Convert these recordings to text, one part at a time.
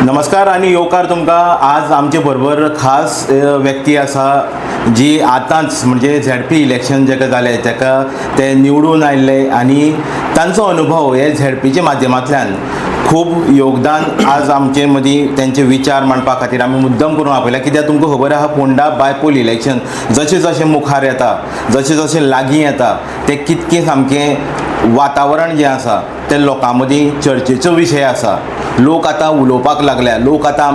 नमस्कार आणि येवकार तुमकां. आज आमचे बरोबर खास व्यक्ती आसा जी आतांच म्हणजे झेडपी इलेक्शन जेका जालें तेका ते निवडून आयिल्ले आनी तांचो अनुभव हे झेडपीच्या माध्यमांतल्यान खूब योगदान आज आमचे मदीं तेंचे विचार मांडपा खातीर आमी मुद्दम करून आपयल्या. कित्याक तुमकां खबर आहा फोंडा बायपोल इलेक्शन जशें जशें मुखार येता जशें जशें लागीं येता तें कितकें सामकें वातावरण जें आसा ते लोकां मदीं चर्चेचो विशय आसा. लोक आतां उलोवपाक लागल्या, लोक आतां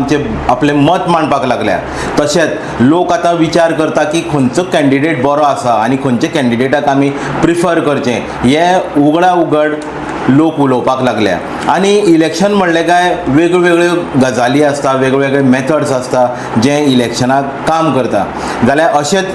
आपलें मत मांडपाक लागल्या. तशेंच लोक आतां विचार करता की खंयचो कॅन्डिडेट बरो आसा आनी खंयच्या कॅन्डिडेटाक आमी प्रिफर करचें हें उगडा उगड लोक उलोवपाक लागल्या. आनी इलेक्शन म्हणलें काय वेगवेगळ्यो गजाली आसता, वेगवेगळे मेथड्स आसता जे इलेक्शनाक काम करता. जाल्यार अशेंच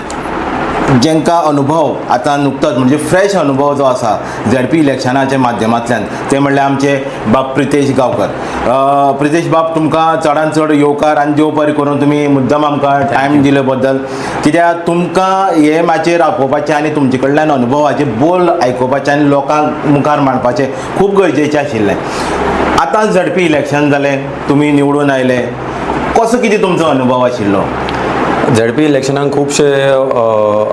जेंकां अनुभव आतां नुकतोच म्हणजे फ्रेश अनुभव जो आसा झेडपी इलेक्शनाच्या माध्यमांतल्यान ते म्हणल्यार आमचे बाब प्रितेश गांवकर. प्रितेश बाब, तुमकां चडांत चड येवकार आनी देव बरें करून तुमी मुद्दम आमकां टायम दिले बद्दल. कित्याक तुमकां हे माचयेर आपोवपाचें आनी तुमचे कडल्यान अनुभवाचे बोल आयकुपाचें आनी लोकांक मुखार मांडपाचें खूब गरजेचें आशिल्लें. आतां झेडपी इलेक्शन जालें, तुमी निवडून आयले, कसो कितें तुमचो अनुभव आशिल्लो? झेडपी इलेक्शनाक खुबशे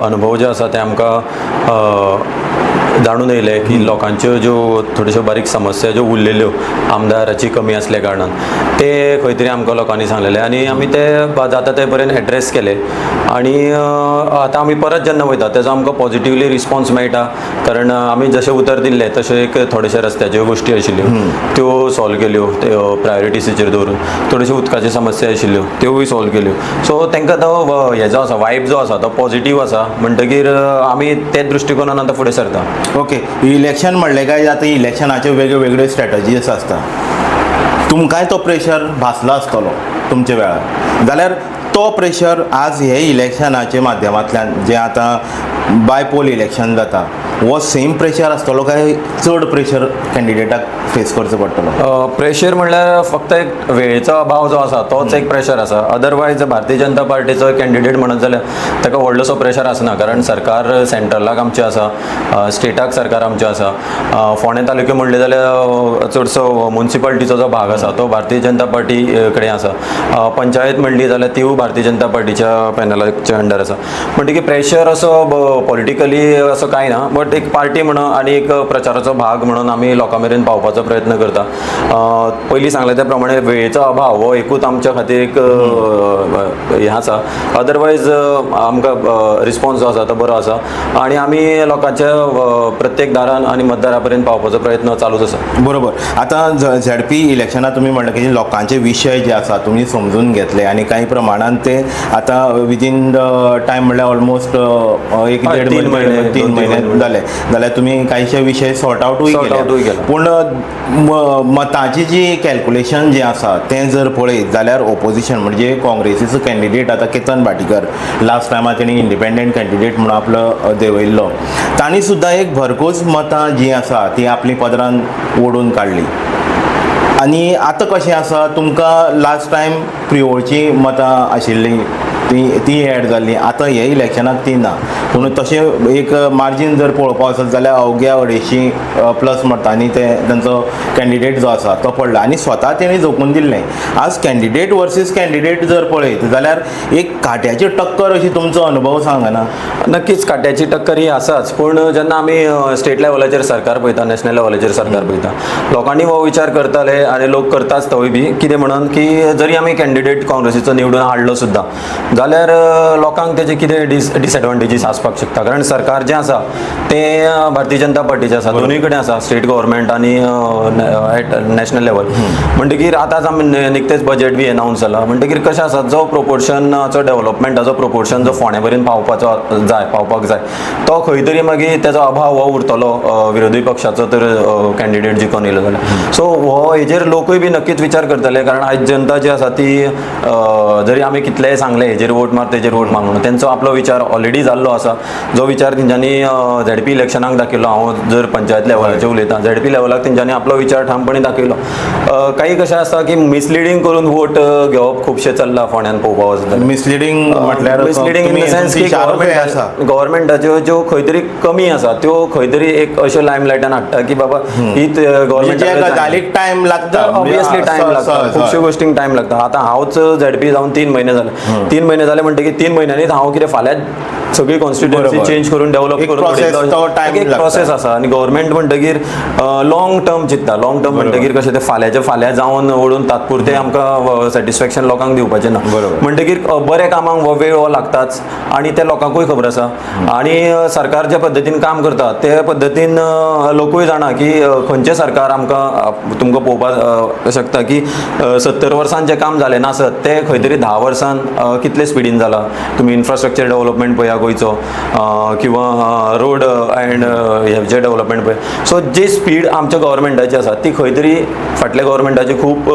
अनुभव जे आसा ते आमकां जाणून येयले की लोकांच्यो ज्यो थोड्योश्यो बारीक समस्या ज्यो उरलेल्यो आमदाराची कमी आसल्या कारणान ते खंय तरी आमकां लोकांनी सांगलेले आनी आमी ते जाता ते परेन एड्रेस केले. आनी आतां आमी परत जेन्ना वयता तेजो आमकां पॉजिटिवली रिस्पॉन्स मेळटा. कारण आमी जशें उतर दिल्लें तशें एक थोडेशे रस्त्याच्यो गोश्टी आशिल्ल्यो त्यो सॉल्व केल्यो, त्यो प्रायोरिटीसीचेर दवरून. थोड्योश्यो उदकाच्यो समस्या आशिल्ल्यो त्योय सॉल्व केल्यो. सो तांकां तो हे जो आसा वायब जो आसा तो पॉजिटीव आसा. म्हणटकीर आमी ते दृश्टिकोनान आतां फुडें सरता. ओके, इलेक्शन म्हणलें काय आतां इलेक्शनाच्यो वेगळ्यो वेगळ्यो स्ट्रॅटजीस आसता. तुमकांय तो प्रेशर भासलो आसतलो तुमच्या वेळार. जाल्यार तो प्रेशर आज हे इलेक्शनाच्या माध्यमांतल्यान जे आतां बायपोल इलेक्शन जाता हो सेम प्रेशर आसतलो काय चड प्रेशर कॅन्डिडेटाक फेस करचो पडटलो? प्रेशर म्हणल्यार फक्त एक वेळेचो अभाव जो आसा तोच एक प्रेशर आसा. अदरवायज भारतीय जनता पार्टीचो कॅन्डिडेट म्हणत जाल्यार ताका व्हडलोसो प्रेशर आसना. कारण सरकार सेंट्रलाक आमचें आसा, स्टेटाक सरकार आमचें आसा. फोंडे तालुक्यो म्हणले जाल्यार चडसो म्युनिसिपालिटीचो जो भाग आसा तो भारतीय जनता पार्टी कडेन आसा. पंचायत म्हणली जाल्यार तिवूय भारतीय जनता पार्टीच्या पॅनलाच्या अंडर आसा. म्हणटकीर प्रेशर असो पॉलिटिकली असो कांय ना. बट एक पार्टी म्हणून आनी एक प्रचाराचो भाग म्हणून आमी लोकां मेरेन पावपाचो प्रयत्न करता. पयलीं सांगले त्या प्रमाणे वेळेचो अभाव हो एकूच आमच्या खातीर एक हें आसा. अदरवायज आमकां रिस्पॉन्स जो आसा तो बरो आसा आनी आमी लोकांच्या प्रत्येक दारान आनी मतदारा पर्यंत पावपाचो प्रयत्न चालूच आसा. बरोबर. आतां झेडपी इलेक्शनां तुमी म्हणलें की लोकांचे विशय जे आसा तुमी समजून घेतले आनी काही प्रमाणात ते आतां विदीन द टायम म्हणल्यार ऑलमोस्ट एक देड म्हयने 3 म्हयने जाले जाल्यार तुमी कांयशे विशय सॉर्ट आवटूय केले. पूण मतांची जी कॅल्क्युलेशन जें आसा तें जर पळयत जाल्यार ओपोजिशन म्हणजे काँग्रेसीचो कॅन्डिडेट आतां केतन भाटीकर लास्ट टायमार तेणी इंडिपेंडंट कॅन्डिडेट म्हणून आपलो देंवयल्लो. तांणी सुद्दां एक भरघोस मतां जीं आसा ती आपली पदरान ओडून काडली. आनी आतां कशें आसा, तुमकां लास्ट टायम प्रियोळची मतां आशिल्ली ती एड जाल्ली. आतां हे इलेक्शनाक ती ना. पूण तशें एक मार्जीन जर पळोवपाक वचत जाल्यार अवघ्या 250 प्लस मतांनी ते तांचो कॅन्डिडेट जो आसा तो पडला आनी स्वता तेणी झोकून दिल्लें. आज कॅन्डिडेट वर्सीस कॅन्डिडेट जर पळयत जाल्यार एक काट्याची टक्कर अशी तुमचो अनुभव सांगना? नक्कीच काट्याची टक्कर ही आसाच. पूण जेन्ना आमी स्टेट लेवलाचेर सरकार पळयता, नॅशनल लेवलाचेर सरकार पळयता, लोकांनी हो विचार करताले आनी लोक करताच थंय बी कितें म्हणून की जरी आमी कॅन्डिडेट काँग्रेसीचो निवडून हाडलो सुद्दां जाल्यार लोकांक तेजे कितें डिसएडवांटेजीस आसपाक शकता. कारण सरकार जें आसा तें भारतीय जनता पार्टीचें आसा, दोनूय कडेन आसा, स्टेट गव्हर्मेंट आनी नॅशनल लेवल. म्हणटकीर आतांच आमी निकतेच बजेट बी अनावन्स जाला. म्हणटकीर कशें आसा, जो प्रोपोर्शनाचो डेव्हलपमेंटाचो प्रोपोर्शन जो फोंड्या मेरेन पावपाक जाय तो खंय तरी मागीर तेजो अभाव हो उरतलो विरोधी पक्षाचो तर कॅन्डिडेट जिखून येयलो जाल्यार. सो हो हेजेर लोकूय बी नक्कीच विचार करतले. कारण आयज जनता जी आसा ती जरी आमी कितलेंय सांगलें हेजेर हेजेर वोट मार तेजेर वोट मार म्हणून तेंचो आपलो विचार ऑलरेडी जाल्लो आसा, जो विचार तेंच्यांनी झेडपी इलेक्शनाक दाखयलो. हांव जर पंचायत लेवलाचेर उलयतां, झेडपी लेवलाक तेंच्यांनी आपलो विचार ठामपणी दाखयलो. काही कशें आसा की मिसलिडींग करून वोट घेवप खुबशें चल्लां फोंड्यान पळोवपाक वचत. मिसलिडींग म्हटल्यार मिसलिडींग इन द सेन्स की गव्हर्मेंटाच्यो ज्यो खंय तरी कमी आसा त्यो खंय तरी एक अशें लायमलायटान हाडटा की बाबा ही गजालीक टायम लागता, ऑब्वियसली टायम लागता, खुबश्यो गोष्टींक टायम लागता. आतां हांवच झेडपी जावन 3 म्हयने जाले. 3 म्हयने जाले म्हणटकीर 3 म्हयन्यांनीच हांव कितें फाल्यां सगळी कॉन्स्टिट्युएन्सी चेंज करून डेव्हलप करून एक प्रोसेस आसा. आनी गव्हर्मेंट म्हणटकीर लॉंग टर्म चिंतता. लॉंग टर्म म्हणटकीर कशें तें फाल्यांचे फाल्यां जावन ओडून तात्पुरते आमकां सॅटिस्फॅक्शन लोकांक दिवपाचें ना. म्हणटकीर बऱ्या कामाक हो वेळ हो लागताच आनी ते लोकांकूय खबर आसा. आनी सरकार ज्या पद्दतीन काम करता ते पद्दतीन लोकूय जाणा की खंयचें सरकार आमकां तुमकां पळोवपाक शकता की 70 वर्सान जें काम जालें नासत तें खंय तरी 10 वर्सान कितले स्पिडीन जालां. तुमी इन्फ्रास्ट्रक्चर डेव्हलपमेंट पळया गोंयचो किंवा रोड एंड हेजे डेव्हलपमेंट पळय. सो जी स्पीड आमच्या गव्हर्मेंटाची आसा ती खंय तरी फाटल्या गव्हर्मेंटाची खूब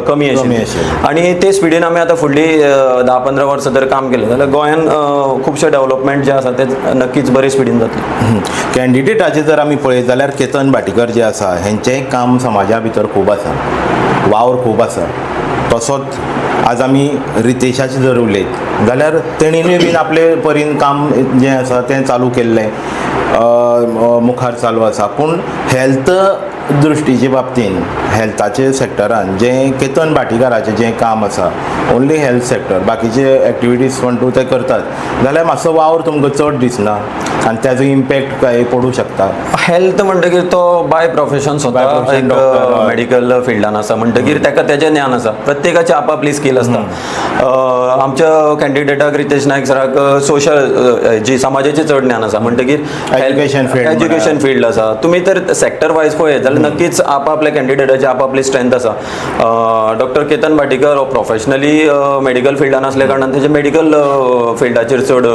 कमी आशिल्ली. आनी ते स्पिडीन आमी आतां फुडली 10-15 वर्सां जर काम केलें जाल्यार गोंयान खुबशे डेव्हलपमेंट जे आसा ते नक्कीच बरे स्पिडीन जातलें. कॅन्डिडेटाचे जर आमी पळयत जाल्यार केतन भाटीकर जे आसा हेंचेंय काम समाजा भितर खूब आसा, वावर खूब आसा. तसोच आज आमी रितेशाचे जर उलयत जाल्यार तेणीनूय बीन आपले परीन काम जें आसा तें चालू केल्लें मुखार चालू आसा. पूण हेल्थ दृश्टीचे बाबतीन हेल्थाचे सेक्टरान जें केतन भाटीकाराचें जें काम आसा, ओन्ली हेल्थ सेक्टर, बाकीचे एक्टिविटीज पण तूं ते करतात जाल्यार मातसो वावर तुमकां चड दिसना आनी त्याचो इम्पॅक्ट काय पडूं शकता. हेल्थ म्हणटकीर तो बाय प्रोफेशन स्वता एक मेडिकल फिल्डान आसा म्हणटकीर ताका तेजें ज्ञान आसा. प्रत्येकाची आपापली स्कील आसता. आमच्या कॅन्डिडेटाक रितेश नायक सराक सोशल जी समाजाचें चड ज्ञान आसा म्हणटकीर एज्युकेशन फील्ड आसा. तुमी तर सेक्टर वायज पळयत जाल्यार नक्कीच आपापल्या कॅन्डिडेटाची आपापली स्ट्रेंथ आसा. डॉक्टर केतन भाटीकर हो प्रोफेशनली मेडिकल फिल्डान आसल्या कारणान तेजे मेडिकल फिल्डाचेर चड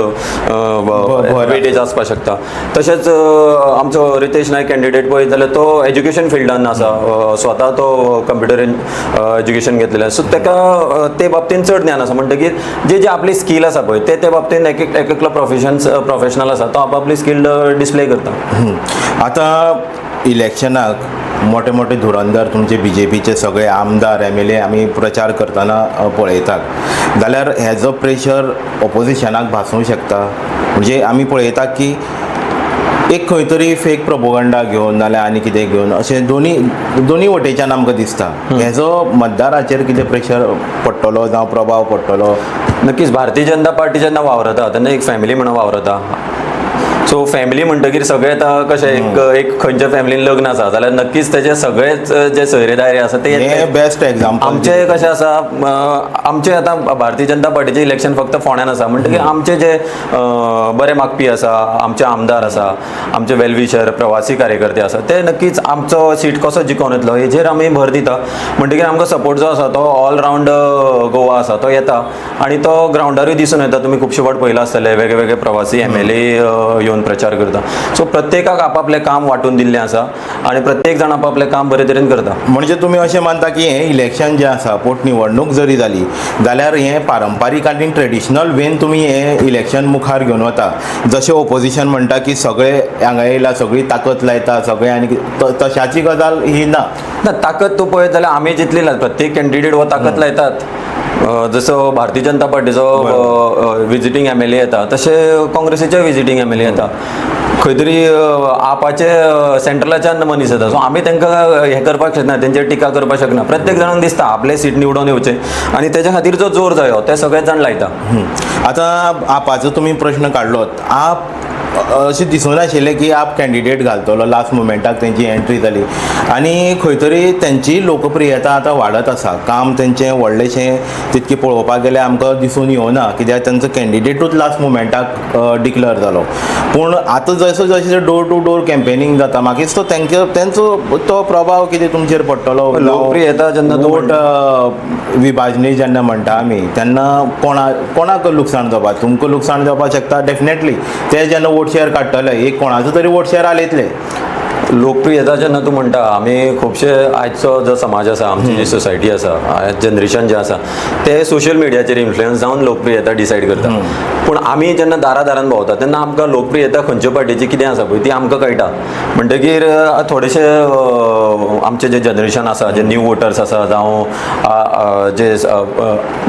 वेटेज आसपाक शकता. तशेंच आमचो रितेश नायक कॅन्डिडेट पळयत जाल्यार तो एज्युकेशन फिल्डान आसा. स्वता तो कंप्युटर एज्युकेशन घेतलेलें. सो ताका ते बाबतीन चड ज्ञान आसा. म्हणटकीर जे आपली स्कील आसा पळय ते बाबतीन एकलो प्रोफेशनल आसा तो आपापली स्कील डिस्प्ले करता. आतां इलेक्शनाक मोठे मोठे धुरंदर तुमचे BJPचे सगळे आमदार MLA आमी प्रचार करतना पळयतात जाल्यार हेजो प्रेशर ऑपोजिशनाक भासूंक शकता. म्हणजे आमी पळयतात की एक खंय तरी फेक प्रोपोगंडा घेवन नाल्यार आनी कितें घेवन अशें दोनी वटेच्यान आमकां दिसता. हेजो मतदाराचेर कितें प्रेशर पडटलो जावं प्रभाव पडटलो? नक्कीच भारतीय जनता पार्टी जेन्ना वावरता तेन्ना एक फॅमिली म्हणून वावरता. सो फॅमिली म्हणटकीर सगळे आतां कशें एक खंयच्या फॅमिलीन लग्न आसा जाल्यार नक्कीच तेजे सगळेच जे सोयरेदारी आसा ते बेस्ट एग्जाम्पल. आमचे कशें आसा आमचे आतां भारतीय जनता पार्टीचें इलेक्शन फक्त फोंड्यान आसा म्हणटकीर आमचे जे बरे मागपी आसा, आमचे आमदार आसा, आमचे वेलविशर प्रवासी कार्यकर्ते आसा ते नक्कीच आमचो सीट कसो जिखोवन येतलो हेजेर आमी भर दिता. म्हणटकीर आमकां सपोर्ट जो आसा तो ऑल रावंड गोवा आसा तो येता आनी तो ग्रावंडारूय दिसून येता. तुमी खुबशे फावट पळयला आसतले वेगळे प्रवासी MLA येवन प्रचार करता. सो प्रत्येकाक आपापलें काम वांटून दिल्लें आसा आनी प्रत्येक जाण आपापलें काम बरे तरेन करता. म्हणजे तुमी अशें मानता की हें इलेक्शन जें आसा पोटनिवडणूक जरी जाली जाल्यार हें पारंपारीक आनी ट्रेडिशनल वेन तुमी हें इलेक्शन मुखार घेवन वता. जशें ऑपोजिशन म्हणटा की सगळे हांगा येयला सगळी ताकद लायता सगळे आनी तशाची गजाल ही ना. ताकद तूं पळयत जाल्यार आमी जितली प्रत्येक कॅन्डिडेट हो ताकद लायतात. जसो भारतीय जनता पार्टीचो विजिटींग MLA येता तशे काँग्रेसीचे विजिटींग MLA येता. खंय तरी आपाचे सेंट्रलाच्यान मनीस येता. सो आमी तांकां हें करपाक शकना, तेंचेर टिका करपाक शकना. प्रत्येक जाणांक दिसता आपले सीट निवडून येवचें आनी तेज्या खातीर जो जोर जायो ते सगळेच जाण लायता. आतां आपाचो तुमी प्रश्न काडलोत. आप अशें दिसून आशिल्लें की आप कॅन्डिडेट घालतलो लास्ट मुमेंटाक तेंची एंट्री जाली आनी खंय तरी तेंची लोकप्रियता आतां वाडत आसा. काम तेंचें व्हडलेशें तितकें पळोवपाक गेल्यार आमकां दिसून येवना कित्याक तेंचो कॅन्डिडेटूच लास्ट मुमेंटाक डिक्लेअर जालो. पूण आतां जसो जशें डोर टू डोर कॅम्पेनींग जाता म्हाका दिसता तेंचो तो प्रभाव कितें तुमचेर पडटलो. लोकप्रियता जेन्ना वोट विभाजनी जेन्ना म्हणटा आमी तेन्ना कोणाक लुकसाण जावपा? तुमकां लुकसाण जावपाक शकता डेफिनेटली. ते जेन्ना वोट शेअर काडटले एक कोणाचो तरी वोट शेअर आलेतले. लोकप्रियता जेन्ना तूं म्हणटा आमी खुबशे आयचो जो समाज आसा आमची जी सोसायटी आसा आयज जनरेशन जें आसा ते सोशल मिडियाचेर इन्फ्लुयन्स जावन लोकप्रियता डिसायड करता पूण आमी जेन्ना दारान भोंवता तेन्ना आमकां लोकप्रियता खंयच्या पार्टीची कितें आसा पळय ती आमकां कळटा म्हणटकीर थोडेशे आमचे जे जनरेशन आसा जे न्यू वोटर्स आसा जावं जे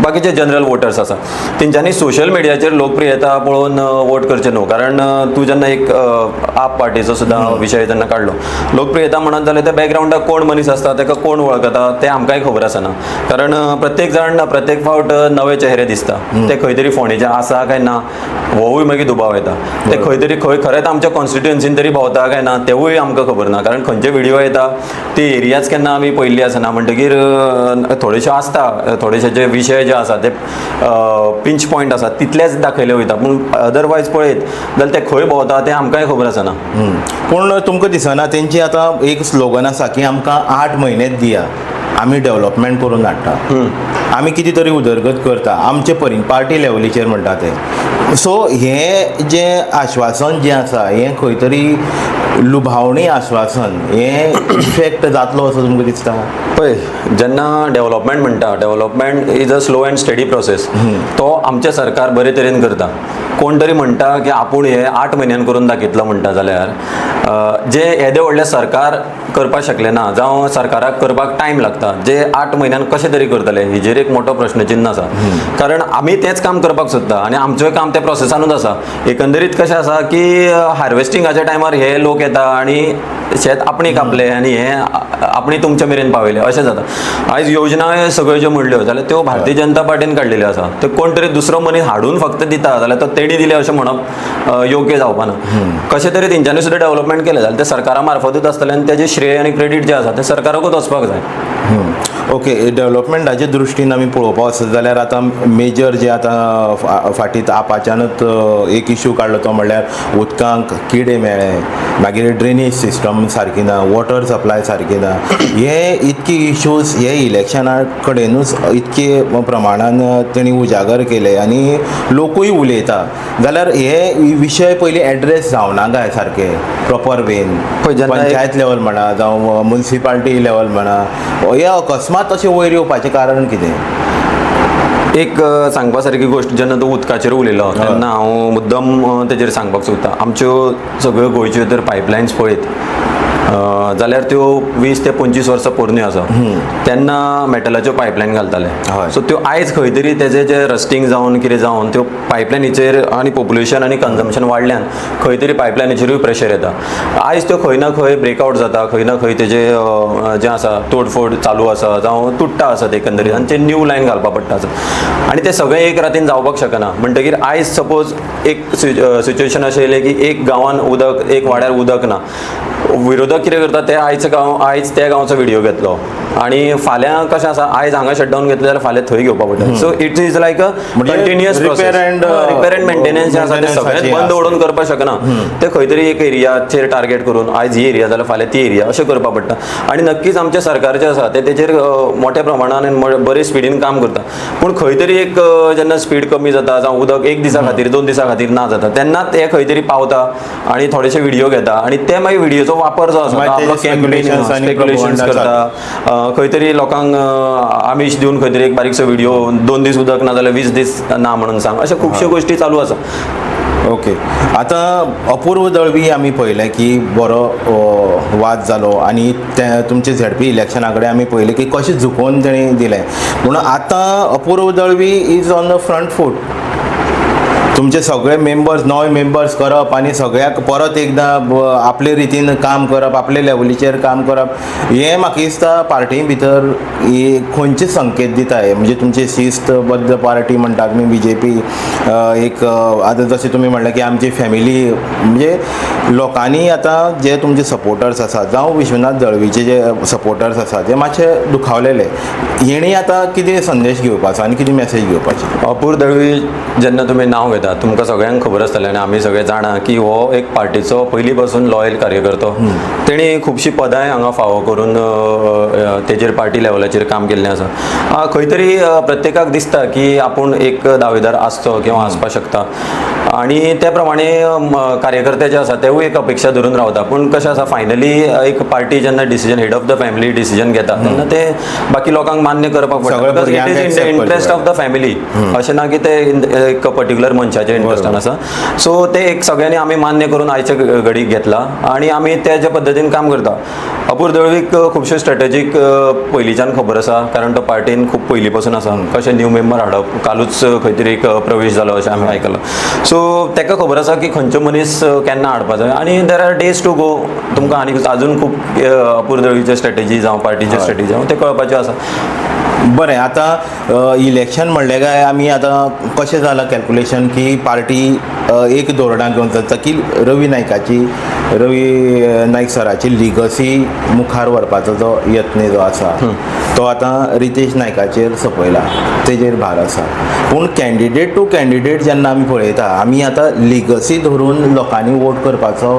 बाकीचे जनरल वोटर्स आसा तेंच्यांनी सोशल मिडियाचेर लोकप्रियता पळोवन वोट करचें न्हू कारण तूं जेन्ना एक आप पार्टीचो सुद्दां विशय जेन्ना काडलो लोकप्रियता म्हणत जाल्यार त्या बॅकग्रावंडाक कोण मनीस आसता ताका कोण वळखता तें आमकांय खबर आसना कारण प्रत्येक जाण प्रत्येक फावट नवे चेहरे दिसता ते खंय तरी फोंडेचे आसा काय ना होवूय मागीर दुबाव येता ते खंय तरी खरेंच आमच्या कॉन्स्टिट्युएन्सीन तरी भोंवता काय ना तेवूय आमकां खबर ना कारण खंयचे व्हिडिओ येता ती एरियाच केन्ना आमी पळयल्ली आसना म्हणटकीर थोडेशे आसता थोडेशे जे विशय जे आसा ते पिंच पॉयंट आसा तितलेच दाखयले वयता पूण अदरवायज पळयत जाल्यार ते खंय भोंवता तें आमकांय खबर आसना पूण तुमकां दिसना तेंची आतां एक स्लोगन आसा की आमकां 8 म्हयनेच दिया आमी डेव्हलपमेंट करून हाडटा आमी कितें तरी उदरगत करता आमचे परीन पार्टी लेवलीचेर म्हणटा ते सो हें जें आश्वासन जें आसा हें खंय तरी लुभावणी आश्वासन हें इफेक्ट जातलो असो तुमकां दिसता पळय जेन्ना डेव्हलपमेंट म्हणटा development is a slow and study process तो आमचें सरकार बरे तरेन करता कोण तरी म्हणटा की आपूण हे 8 म्हयन्यान करून दाखयतलो म्हणटा जाल्यार जे येदे व्हडले सरकार करपाक शकले ना जावं सरकाराक करपाक टायम लागता जे 8 म्हयन्यान कशें तरी करतले हेजेर एक मोठो प्रश्नचिन्ह आसा कारण आमी तेंच काम करपाक सोदता आनी आमचें काम त्या प्रोसेसानूच आसा एकंदरीत कशें आसा की हार्वेस्टिंगाच्या टायमार हे लोक येता आनी शेत आपणी कापले आनी हे आपणी तुमच्या मेरेन पावयले अशें जाता आयज योजना सगळ्यो ज्यो म्हणल्यो जाल्यार त्यो भारतीय जनता पार्टीन काडलेल्यो आसा ते कोण तरी दुसरो मनीस हाडून फक्त दिता जाल्यार तो तेणी दिले अशें म्हणप योग्य जावपा ना कशें तरी तेंच्यांनी सुद्दां डेव्हलपमेंट केलें जाल्यार ते सरकारा मार्फतूच आसतलें आनी तेजें श्रेय आनी क्रेडीट जें आसा तें सरकाराकूच वचपाक जाय ओके डेव्हलपमेंटाचे दृश्टीन आमी पळोवपाक वचत जाल्यार आतां मेजर जे आतां फाटीं आपाच्यानूच एक इश्यू काडलो तो म्हणल्यार उदकांक किडे मेळ्ळे मागीर ड्रेनेज सिस्टम सारकी ना वॉटर सप्लाय सारकी ना हे इतके इश्यूज हे इलेक्शना कडेनूच इतके प्रमाणान तेणी उजागर केले आनी लोकूय उलयता जाल्यार हे विशय पयलीं एड्रेस जावना काय सारके प्रॉपर वेन पंचायत लेवल म्हणा जावं म्युनिसिपालिटी लेवल म्हणा हे अकस्मात अशें वयर येवपाचें कारण कितें एक सांगपा सारकी गोश्ट जेन्ना तूं उदकाचेर उलयलो तेन्ना हांव मुद्दम तेजेर सांगपाक सोदतां आमच्यो सगळ्यो गोंयच्यो जर पायपलायन्स पळयत जाल्यार त्यो 20 ते 25 वर्सां पोरण्यो आसा तेन्ना मेटलाच्यो पायपलायन घालताले सो त्यो आयज खंय तरी तेजें जें रस्टिंग जावन कितें जावन त्यो पायपलायनीचेर आनी पॉप्युलेशन आनी कन्जम्पशन वाडल्यान खंय तरी पायपलायनीचेरूय प्रेशर येता आयज त्यो खंय ना खंय ब्रेकआवट जाता खंय ना खंय तेजें जें आसा तोडफोड चालू आसा जावं तुट्टा आसत एकंदरीत आनी ते न्यू लायन घालपाक पडटा आनी ते सगळें एक रातीन जावपाक शकना म्हणटकीर आयज सपोज एक सिच्युएशन अशें येयलें की एक गांवान उदक एक वाड्यार उदक ना विरोधक कितें करता ते आयज त्या गांवचो व्हिडिओ घेतलो आनी फाल्यां कशें आसा आयज हांगा शटडावन घेतलो जाल्यार फाल्यां थंय घेवपाक पडटा so it is like a continuous process repair end maintenance जें आसा तें सगळेंच बंद ओडून करपाक शकना ते खंय तरी एक एरियाचेर टार्गेट करून आयज ही एरिया जाल्यार फाल्यां ती एरिया अशें करपाक पडटा आनी नक्कीच आमचें सरकार जें आसा तें तेजेर मोठ्या प्रमाणान आनी बरे स्पिडीन काम करता पूण खंय तरी एक जेन्ना स्पीड कमी जाता जावं उदक एक दिसा खातीर 2 दिसां खातीर ना जाता तेन्ना ते खंय तरी पावता आनी थोडेशे व्हिडिओ घेता आनी ते मागीर व्हिडिओचो वापर जो आसा आपलो स्पेक्युलेशन्स करता खंय तरी लोकांक आमिश दिवन खंय तरी एक बारीकसो व्हिडिओ 2 दीस उदक ना जाल्यार 20 दीस ना म्हणून सांग अशा खुबश्यो गोश्टी चालू आसा ओके आतां अपूर्व दळवी आमी पळयलें की बरो वाद जालो आनी ते तुमचे झेडपी इलेक्शना कडेन आमी पळयलें की कशें झुकोवन तेणी दिलें पूण आतां Apurva Dalvi is on the front foot तुमचे सगळे मेंबर्स नवे मेंबर्स करप आनी सगळ्याक परत एकदां आपले रितीन काम करप आपले लेवलीचेर काम करप हें म्हाका दिसता पार्टी भितर खंयचे संकेत दिता हे म्हणजे तुमचे शिस्तबद्ध पार्टी म्हणटा तुमी BJP एक आतां जशें तुमी म्हणलें की आमची फॅमिली म्हणजे लोकांनी आतां जे तुमचे सपोर्टर्स आसात जावं विश्वनाथ दळवीचे जे सपोर्टर्स आसात ते मातशे दुखावलेले हेणी आतां कितें संदेश घेवपाचो आनी कितें मॅसेज घेवपाची अपूर्व दळवी जेन्ना तुमी नांव घेता दिता तुमकां सगळ्यांक खबर आसतलें आनी आमी सगळे जाणा की हो एक पार्टीचो पयलीं पासून लॉयल कार्यकर्तो. तेणी खुबशीं पदांय हांगा फावो करून तेजेर पार्टी लेवलाचेर काम केल्लें आसा. खंय तरी प्रत्येकाक दिसता की आपूण एक दावेदार आसचो किंवा आसपाक शकता आनी त्या प्रमाणे कार्यकर्ते जे आसा तेवूय एक अपेक्षा धरून रावता. पूण कशें आसा फायनली एक पार्टी जेन्ना decision head of the family decision घेता तेन्ना ते बाकी लोकांक मान्य करपाक पडटा. It is in the interest of the family. अशें ना की ते एक पर्टिक्युलर मनशाच्या इंट्रस्टान आसा. सो ते एक सगळ्यांनी आमी मान्य करून आयच्या घडीक घेतला आनी आमी त्या पद्दतीन काम करता. अपूर दळवीक खुबश्यो स्ट्रॅटेजीक पयलींच्यान खबर आसा कारण तो पार्टीन खूब पयलीं पासून आसा. कशें न्यू मेंबर हाडप कालूच खंय तरी एक प्रवेश जालो अशें आमी आयकलां. सो ताका खबर आसा की खंयचो मनीस केन्ना हाडपा जाय आनी there are days to go. तुमकां आनी अजून खूब अपूर दळवीचे स्ट्रॅटेजी जावं पार्टीचे स्ट्रॅटेजी जावं ते कळपाचें आसा. बरें, आतां इलेक्शन म्हणलें काय आमी आतां कशें जालां कॅल्कुलेशन की पार्टी एक धोरणां घेवन चलता की रवी नायक सराची लिगसी मुखार व्हरपाचो जो यत्न जो आसा तो आतां रितेश नायकाचेर सोंपयला, तेजेर भार आसा. पूण कॅन्डिडेट टू कॅन्डिडेट जेन्ना आमी पळयता आमी आतां लिगसी धरून लोकांनी वोट करपाचो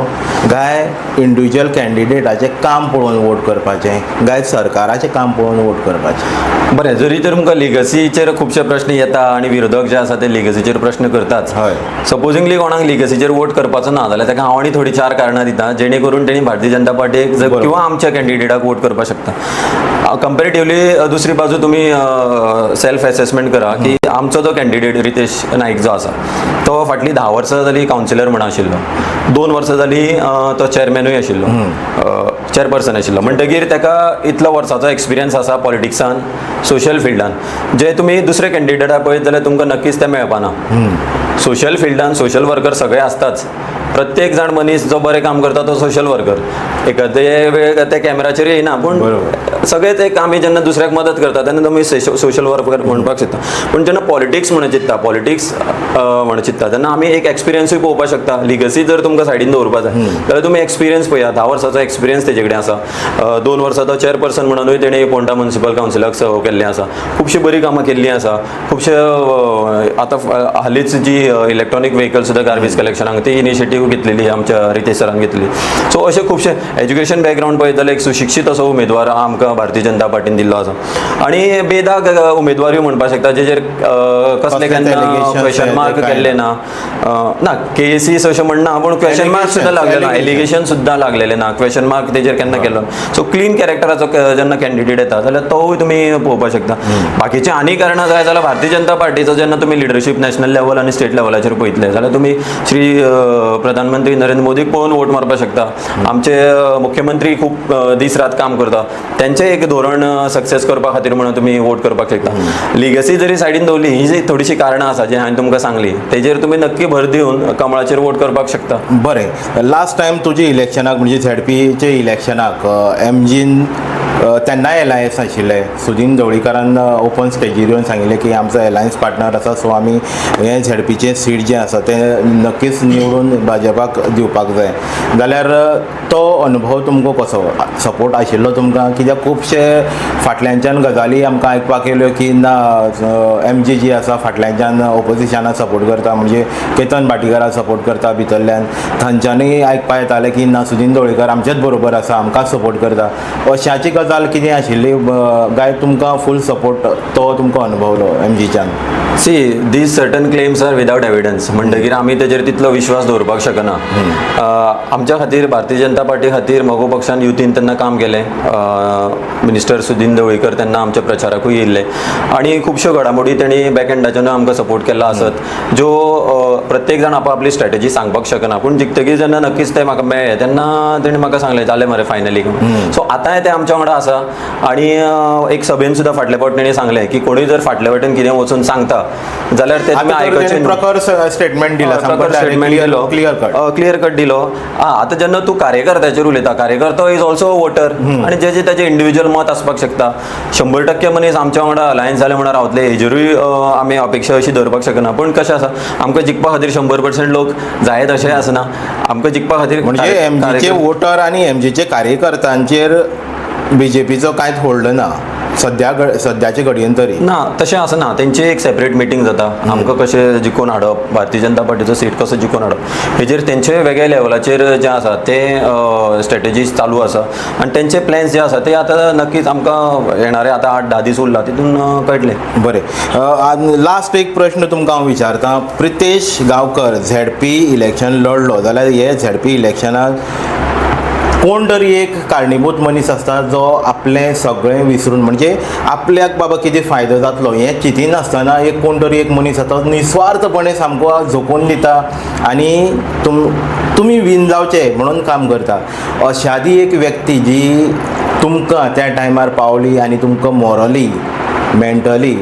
गाय इंडिविज्युअल कॅन्डिडेटाचें काम पळोवन वोट करपाचें गाय सरकाराचें काम पळोवन वोट करपाचें. बरें, जरी तर तुमकां लिगसीचेर खुबशे प्रश्न येता आनी विरोधक जे आसा ते लिगसीचेर प्रश्न करताच. हय. सपोजिंगली कोणाक लिगसीचेर वोट करपाचो ना जाल्यार ताका हांव आनी थोडी 4 कारणां दिता जेणे करून तेणी भारतीय जनता पार्टीक किंवा आमच्या कॅन्डिडेटाक वोट करपाक शकता. कंपेरेटिवली दुसरी बाजू तुमी सेल्फ एसेसमेंट करा की आमचो जो कॅन्डिडेट रितेश नायक जो आसा तो फाटलीं 10 वर्सां जालीं कावन्सिलर म्हणून आशिल्लो. 2 वर्सां जालीं तो चॅरमॅनूय आशिल्लो, चॅरपर्सन आशिल्लो. म्हणटकीर ताका इतलो वर्साचो एक्सपिरियन्स आसा पॉलिटिक्सान, सोशल फिल्डान जे तुमी दुसरे कॅन्डिडेटाक पळयत जाल्यार तुमकां नक्कीच ते मेळपाना. सोशल फिल्डान सोशल वर्कर सगळे आसताच. प्रत्येक जाण मनीस जो बरें काम करता तो सोशल वर्कर. एखादे वेळ ते कॅमेराचेर येयना पूण सगळेच एक आमी जेन्ना दुसऱ्याक मदत करता तेन्ना तुमी सोशल वर्कर म्हणपाक शकता. पूण जेन्ना पॉलिटिक्स म्हणून चिंतता पॉलिटिक्स म्हणून चिंतता तेन्ना आमी एक एक्सपिरियन्सूय पळोवपाक शकता. लिगसी जर तुमकां सायडीन दवरपा जाय जाल्यार तुमी एक्सपिरियन्स पळया. 10 वर्साचो एक्सपिरियन्स तेजे कडेन आसा. 2 वर्सां तो चॅरपर्सन म्हणूनय तेणें पोंडा म्युनिसिपल कावन्सिलाक सर्व केल्लें आसा. खुबशीं बरीं कामां केल्लीं आसा. खुबशे आतां हालींच जी इलेक्ट्रॉनीक व्हेकल सुद्दां गार्बेज कलेक्शनाक ती इनिशिएटीव घेतलेली आमच्या रितेश सरान घेतली. सो अशे खुबशे एज्युकेशन बॅकग्रावंड पळयत जाल्यार एक सुशिक्षीत असो उमेदवार आमकां भारतीय जनता पार्टीन दिल्लो आसा. आनी बेदाग उमेदवारूय म्हणपाक शकता जेजेर कसले केन्ना क्वेश्चन मार्क केल्ले ना. केसीस अशें म्हणना पूण क्वेश्चन मार्क सुद्दां लागलेले ना, एलिगेशन सुद्दां लागलेले ना, क्वेश्चन मार्क तेजेर केन्ना केलो. सो क्लीन कॅरेक्टराचो जेन्ना कॅन्डिडेट येता जाल्यार तोवूय तुमी पळोवपाक शकता. बाकीचे आनी कारणां जाय जाल्यार भारतीय जनता पार्टीचो जेन्ना तुमी लिडरशीप नॅशनल लेवल आनी स्टेट लेवलाचेर पळयतले जाल्यार तुमी श्री प्रधानमंत्री नरेंद्र मोदीक पळोवन वोट मारपाक शकता. आमचे मुख्यमंत्री खूब दीस रात काम करता. त्यांचें एक धोरण सक्सेस करपा खातीर म्हणून तुमी वोट करपाक शकता. लिगसी जरी सायडीन दवरली ही जी थोडीशी कारणां आसा जी हांवें तुमकां सांगली तेजेर तुमी नक्की भर दिवन कमळाचेर वोट करपाक शकता. बरें, लास्ट टायम तुज्या इलेक्शनाक म्हणजे झेडपीचे इलेक्शनाक एमजीन तेन्नाय एलायन्स आशिल्ले. सुदीन ढवळीकरान ओपन स्टेजीर येवन सांगिल्लें की आमचो एलायन्स पार्टनर आसा सो आमी हें झेडपीचें सीट जें आसा तें नक्कीच निवडून भाजपाक दिवपाक जाय. जाल्यार तो अनुभव तुमकां कसो सपोर्ट आशिल्लो तुमकां? कित्याक खुबशे फाटल्यानच्यान गजाली आमकां आयकपाक येयल्यो की ना एमजी जी आसा फाटल्यानच्यान ओपोजिशनाक सपोर्ट करता म्हणजे केतन भाटीकाराक सपोर्ट करता भितरल्यान. थंयच्यानूय आयकपाक येतालें की ना सुदीन ढवळीकर आमचेच बरोबर आसा आमकांच सपोर्ट करता. अशाची गजाल कितें आशिल्ली गाय तुमकां फूल सपोर्ट तो तुमकां अनुभवलो एमजीच्यान? See these certain claims are without evidence म्हणटकीर आमी तेजेर तितलो विश्वास दवरपाक शकना. आमच्या खातीर भारतीय जनता पार्टी खातीर मगो पक्षान युतीन तेन्ना काम केलें. मिनिस्टर सुदीन ढवळीकर तेन्ना आमच्या प्रचाराकूय येयल्ले आनी खुबश्यो घडामोडी तेणी बॅकएंडाच्यान आमकां सपोर्ट केल्लो आसत ज्यो प्रत्येक जाण आपली स्ट्रॅटेजी सांगपाक शकना. पूण जिखतकीर जेन्ना नक्कीच ते म्हाका मेळ्ळे तेन्ना तेणी म्हाका सांगलें जालें मरे फायनली. सो आतांय ते आमच्या वांगडा आसा आनी एक सभेन सुद्दां फाटल्या फावट तेणी सांगलें की कोणूय जर फाटल्या वाटेन कितें वचून सांगता जाल्यार ते तुमी आयकचें. प्रकार स्टेटमेंट दिला, क्लियर कट दिलो. आतां जेन्ना तूं कार्यकर्त्याचेर उलयता कार्यकर्तो इज ऑल्सो वोटर आनी जेजें ताजें इंडिविज्युअल मत आसपाक शकता. 100% मनीस आमच्या वांगडा अलायन्स जाले म्हणून रावतले हेजेरूय आमी अपेक्षा अशी धरपाक शकना. पूण कशें आसा आमकां जिखपा खातीर 100% लोक जायत अशें आसना. आमकां जिखपा खातीर म्हणजे एमजीचे वोटर आनी एमजीचे कार्यकर्त्यांचेर बीजेपीचो कांयच होल्ड ना. सद्याचे घडयेन तरी ना तशें आसना. तेंची एक सेपरेट मिटींग जाता आमकां कशें जिखून हाडप, भारतीय जनता पार्टीचो सीट कसो जिखून हाडप हेजेर तेंचे वेगळ्या लेवलाचेर जे आसा ते स्ट्रेटेजीज चालू आसा आनी तेंचे प्लॅन्स जे आसा ते आतां नक्कीच आमकां येणारे आतां 8-10 दीस उरला तितून कळटले. बरें. लास्ट एक प्रश्न तुमकां हांव विचारतां. प्रितेश गांवकर झेडपी इलेक्शन लढलो जाल्यार हे झेडपी इलेक्शनाक कोण तरी एक कारणीभूत मनीस आसता जो आपलें सगळें विसरून म्हणजे आपल्याक बाबा कितें फायदो जातलो हें चिंतिनासतना एक कोण तरी एक मनीस आसा निस्वार्थपणे सामको झोकून दिता आनी तुमी विन जावचे म्हणून काम करता. अशादी एक व्यक्ती जी तुमकां त्या टायमार पावली आनी तुमकां मॉरली मेंटली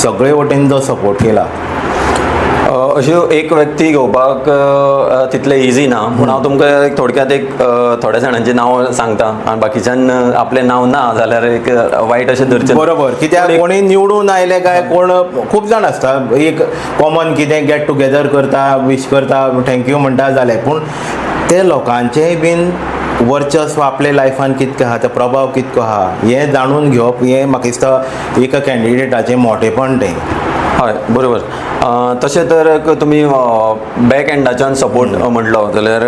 सगळे वटेन जो सपोर्ट केला. अश्यो एक व्यक्ती घेवपाक तितलें इजी ना पूण हांव तुमकां एक थोडक्यात एक थोड्या जाणांचें नांव सांगता आनी बाकीच्यान आपलें नांव ना जाल्यार एक वायट अशें धरचें. बरोबर. कित्याक कोणी निवडून आयले काय कोण खूब जाण आसता एक कॉमन कितें गेट टुगेदर करता विश करता थँक्यू म्हणटा जालें पूण ते लोकांचेय बीन वर्चस्व आपल्या लायफान कितकें आहा ते प्रभाव कितको आहा हें जाणून घेवप हें म्हाका दिसता एका कॅन्डिडेटाचें मोठेपण तें. हय बरोबर. तशें तर तुमी बॅक एंडाच्यान सपोर्ट म्हणलो जाल्यार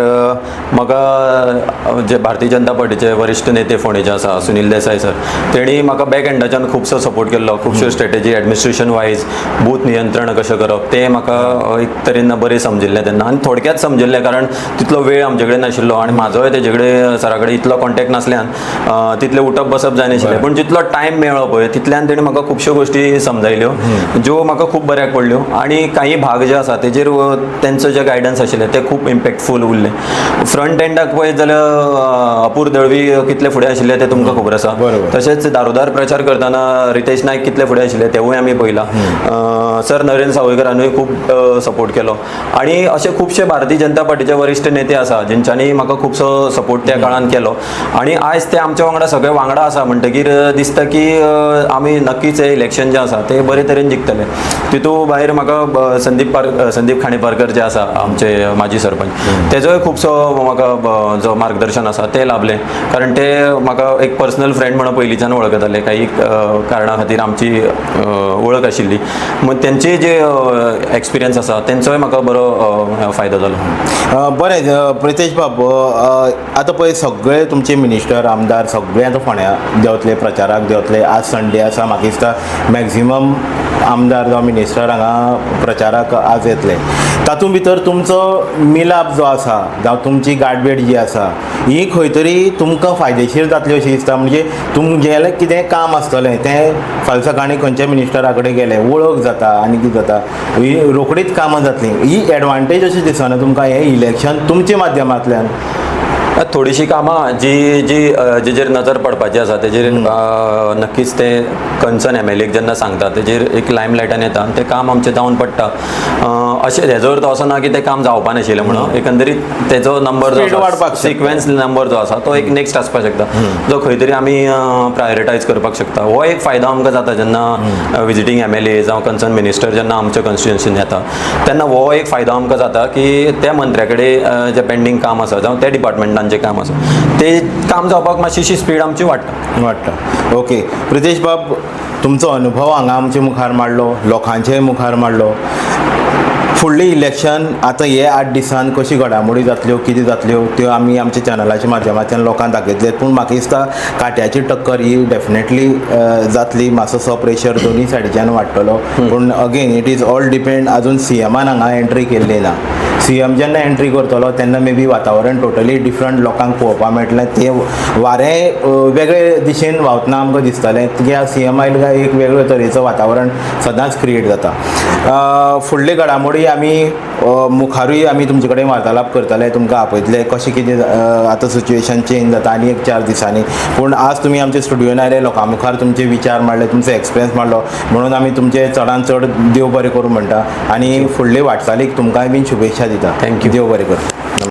म्हाका जे भारतीय जनता पार्टीचे वरिश्ठ नेते फोंडेचे आसा सुनील देसाई सर तेणी म्हाका बॅक एंडाच्यान खुबसो सपोर्ट केल्लो. खुबश्यो स्ट्रेटेजी एडमिनिस्ट्रेशन वायज बूथ नियंत्रण कशें करप तें म्हाका एक तरेन बरें समजिल्लें तेन्ना आनी थोडक्यात समजिल्लें कारण तितलो वेळ आमचे कडेन नाशिल्लो आनी म्हाजोय तेजे कडेन सरा कडेन इतलो कॉन्टेक्ट नासल्यान तितलें उठप बसप जायनाशिल्लें पूण जितलो टायम मेळ्ळो पळय तितल्यान तेणी म्हाका खुबश्यो गोश्टी समजायल्यो ज्यो म्हाका खूब बऱ्याक पडल्यो आनी काही भाग जे आसा तेजेर तेंचो जे गायडन्स आशिल्लें तें खूब इम्पॅक्टफूल उरलें. फ्रंट एंडाक पळयत जाल्यार अपूर दळवी कितले फुडें आशिल्ले तें तुमकां खबर आसा. तशेंच दारोदार प्रचार करतना रितेश नायक कितले फुडें आशिल्ले तेवूय आमी पळयलां. सर नरेंद्र सावयकरानूय खूब सपोर्ट केलो आनी अशे खुबशे भारतीय जनता पार्टीचे वरिश्ठ नेते आसा जेंच्यांनी म्हाका खुबसो सपोर्ट त्या काळान केलो आनी आयज ते आमच्या वांगडा सगळे वांगडा आसा म्हणटकीर दिसता की आमी नक्कीच हे इलेक्शन जें आसा तें बरे तरेन जिखतले. तितू भायर म्हाका संदीप खांडेपारकर जे आसा आमचे माजी सरपंच तेजोय खुबसो म्हाका जो मार्गदर्शन आसा तें लाभलें कारण ते म्हाका एक पर्सनल फ्रेंड म्हणून पयलींच्यान वळखताले काही कारणां खातीर आमची वळख आशिल्ली मग तेंचे जे एक्सपिरियन्स आसा तेंचोय म्हाका बरो फायदो जालो. बरें प्रितेश बाब आतां पळय सगळे तुमचे मिनिस्टर आमदार सगळे आतां फोंड्या देंवतले प्रचाराक देंवतले. आज संडे आसा म्हाका दिसता मॅक्झिमम आमदार जावं मिनिस्टर हांगा प्रचाराक आज येतले. तातूंत भितर तुमचो मिलाप जो आसा जावं तुमची गाठभेट जी आसा ही खंय तरी तुमकां फायदेशीर जातली अशी दिसता. म्हणजे तुमगेलें कितें काम आसतलें तें फाल्यां सकाळीं खंयच्या मिनिस्टरा कडेन गेलें वळख जाता आनी कितें जाता ही रोखडीच कामां जातलीं. ही एडवांटेज अशी दिसना तुमकां हें इलेक्शन तुमच्या माध्यमांतल्यान. थोडीशीं कामां जेजेर नजर पडपाची आसा तेजेर नक्कीच ते कन्सर्न MLAक जेन्ना सांगता तेजेर एक लायमलायटान येता तें काम आमचें जावन पडटा. अशें हेजो अर्थ असो ना की तें काम जावपा नाशिल्लें म्हणून एकंदरीत तेजो नंबर जो आसा सिक्वेन्स नंबर जो आसा तो एक नेक्स्ट आसपाक शकता जो खंय तरी आमी प्रायोरिटायज करपाक शकता. हो एक फायदो आमकां जाता जेन्ना विजिटींग MLA जावं कन्सर्न मिनिस्टर जेन्ना आमच्या कॉन्स्टिट्युएन्सीन येता तेन्ना हो एक फायदो आमकां जाता की त्या मंत्र्या कडेन जें पेंडींग काम आसा जावं त्या डिपार्टमेंटान जे काम आसा ते काम जावपाक मातशीशी स्पीड आमची वाडटा. ओके प्रितेश बाब तुमचो अनुभव हांगा आमच्या मुखार मांडलो लोकांचेय मुखार मांडलो. फुडली इलेक्शन आतां हे 8 दिसान कशी घडामोडी जातल्यो कितें जातल्यो त्यो आमी आमच्या चॅनलाच्या माध्यमांतल्यान लोकांक दाखयतले पूण म्हाका दिसता काट्याची टक्कर ही डेफिनेटली जातली. मातसो प्रेशर दोनी सायडीच्यान वाडटलो पूण again it is all depend. आजून CMान हांगा एंट्री केल्ली ना. CM जेन्ना एंट्री करतलो तेन्ना मे बी वातावरण टोटली डिफरंट लोकांक पळोवपाक मेळटलें. तें वारें वेगळे दिशेन व्हांवतना आमकां दिसतलें कित्याक CM आयले काय एक वेगळे तरेचो वातावरण सदांच क्रिएट जाता. फुडली घडामोडी आमी मुखारूय आमी तुमचे कडेन वार्तालाप करतले तुमकां आपयतले कशें कितें आतां सिच्युएशन चेंज जाता आनी एक 4 दिसांनी. पूण आज तुमी आमच्या स्टुडियोन आयले लोकां मुखार तुमचे विचार मांडले तुमचो एक्सपिरियन्स मांडलो म्हणून आमी तुमचे चडांत चड देव बरें करूं म्हणटा आनी फुडले वाटचालीक तुमकांय बीन शुभेच्छा दिता. थँक्यू. देव बरें कर.